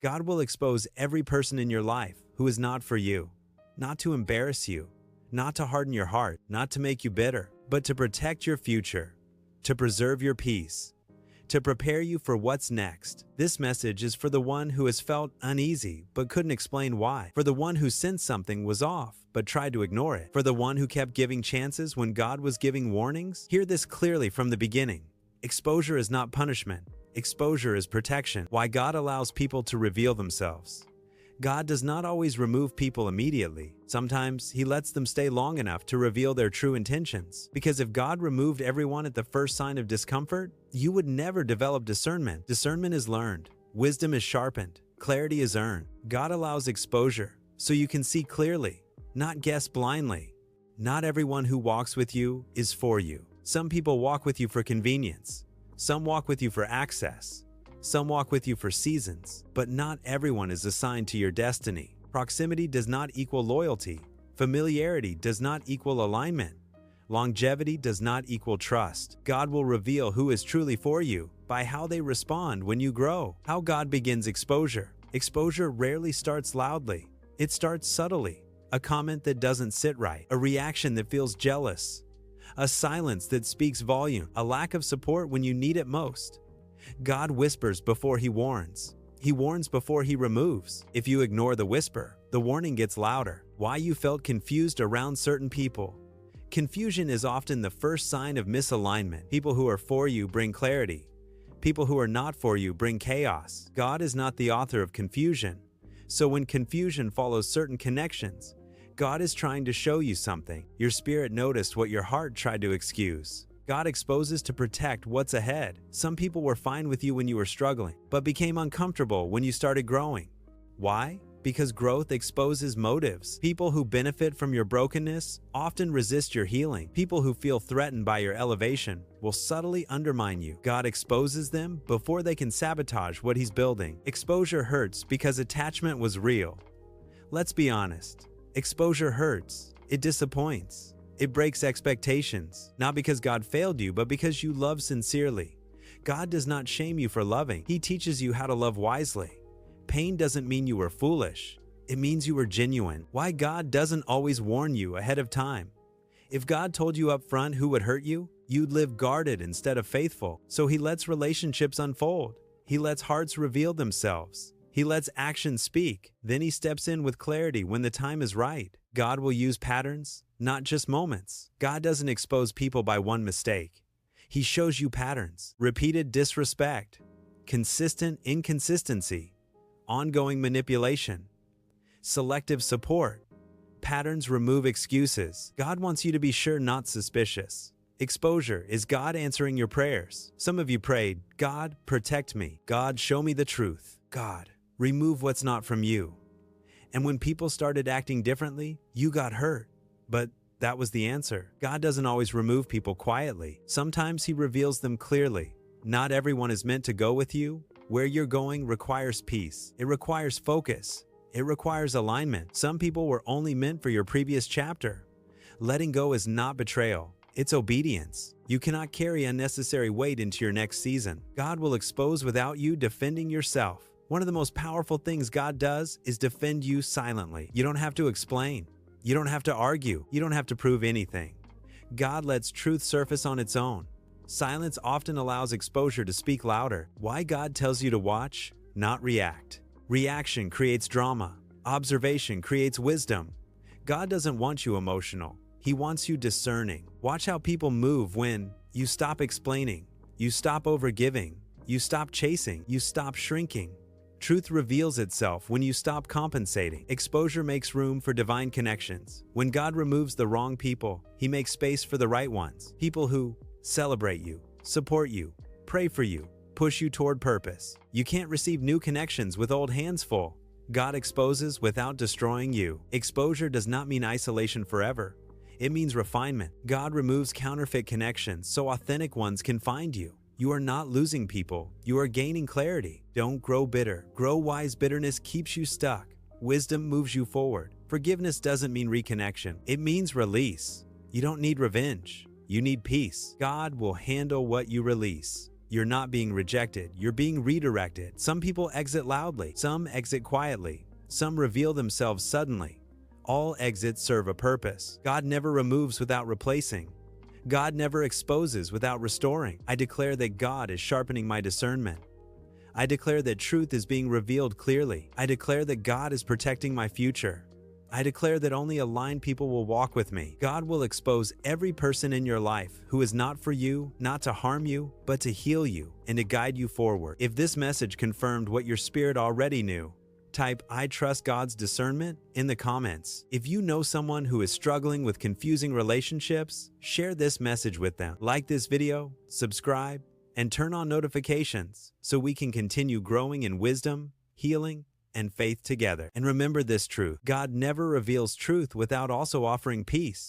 God will expose every person in your life who is not for you, not to embarrass you, not to harden your heart, not to make you bitter, but to protect your future, to preserve your peace, to prepare you for what's next. This message is for the one who has felt uneasy but couldn't explain why, for the one who sensed something was off but tried to ignore it, for the one who kept giving chances when God was giving warnings. Hear this clearly from the beginning. Exposure is not punishment. Exposure is protection. Why God allows people to reveal themselves. God does not always remove people immediately. Sometimes He lets them stay long enough to reveal their true intentions. Because if God removed everyone at the first sign of discomfort, you would never develop discernment. Discernment is learned. Wisdom is sharpened. Clarity is earned. God allows exposure so you can see clearly, not guess blindly. Not everyone who walks with you is for you. Some people walk with you for convenience. Some walk with you for access. Some walk with you for seasons, but not everyone is assigned to your destiny. Proximity does not equal loyalty. Familiarity does not equal alignment. Longevity does not equal trust. God will reveal who is truly for you by how they respond when you grow. How God begins exposure. Exposure rarely starts loudly. It starts subtly. A comment that doesn't sit right. A reaction that feels jealous. A silence that speaks volume. A lack of support when you need it most. God whispers before He warns. He warns before He removes. If you ignore the whisper, the warning gets louder. Why you felt confused around certain people. Confusion is often the first sign of misalignment. People who are for you bring clarity. People who are not for you bring chaos. God is not the author of confusion. So when confusion follows certain connections, God is trying to show you something. Your spirit noticed what your heart tried to excuse. God exposes to protect what's ahead. Some people were fine with you when you were struggling, but became uncomfortable when you started growing. Why? Because growth exposes motives. People who benefit from your brokenness often resist your healing. People who feel threatened by your elevation will subtly undermine you. God exposes them before they can sabotage what He's building. Exposure hurts because attachment was real. Let's be honest. Exposure hurts. It disappoints. It breaks expectations, not because God failed you, but because you love sincerely. God does not shame you for loving. He teaches you how to love wisely. Pain doesn't mean you were foolish. It means you were genuine. Why God doesn't always warn you ahead of time. If God told you up front who would hurt you, you'd live guarded instead of faithful. So He lets relationships unfold. He lets hearts reveal themselves. He lets actions speak. Then He steps in with clarity when the time is right. God will use patterns, not just moments. God doesn't expose people by one mistake. He shows you patterns, repeated disrespect, consistent inconsistency, ongoing manipulation, selective support. Patterns remove excuses. God wants you to be sure, not suspicious. Exposure is God answering your prayers. Some of you prayed, God, protect me. God, show me the truth. God, remove what's not from you. And when people started acting differently, you got hurt. But that was the answer. God doesn't always remove people quietly. Sometimes He reveals them clearly. Not everyone is meant to go with you. Where you're going requires peace. It requires focus. It requires alignment. Some people were only meant for your previous chapter. Letting go is not betrayal. It's obedience. You cannot carry unnecessary weight into your next season. God will expose without you defending yourself. One of the most powerful things God does is defend you silently. You don't have to explain. You don't have to argue. You don't have to prove anything. God lets truth surface on its own. Silence often allows exposure to speak louder. Why God tells you to watch, not react. Reaction creates drama. Observation creates wisdom. God doesn't want you emotional. He wants you discerning. Watch how people move when you stop explaining, you stop overgiving, you stop chasing, you stop shrinking. Truth reveals itself when you stop compensating. Exposure makes room for divine connections. When God removes the wrong people, He makes space for the right ones. People who celebrate you, support you, pray for you, push you toward purpose. You can't receive new connections with old hands full. God exposes without destroying you. Exposure does not mean isolation forever. It means refinement. God removes counterfeit connections so authentic ones can find you. You are not losing people. You are gaining clarity. Don't grow bitter. Grow wise. Bitterness keeps you stuck. Wisdom moves you forward. Forgiveness doesn't mean reconnection. It means release. You don't need revenge. You need peace. God will handle what you release. You're not being rejected, you're being redirected. Some people exit loudly, some exit quietly, some reveal themselves suddenly. All exits serve a purpose. God never removes without replacing. God never exposes without restoring. I declare that God is sharpening my discernment. I declare that truth is being revealed clearly. I declare that God is protecting my future. I declare that only aligned people will walk with me. God will expose every person in your life who is not for you, not to harm you, but to heal you and to guide you forward. If this message confirmed what your spirit already knew, type "I trust God's discernment" in the comments. If you know someone who is struggling with confusing relationships, share this message with them. Like this video, subscribe, and turn on notifications so we can continue growing in wisdom, healing, and faith together. And remember this truth: God never reveals truth without also offering peace.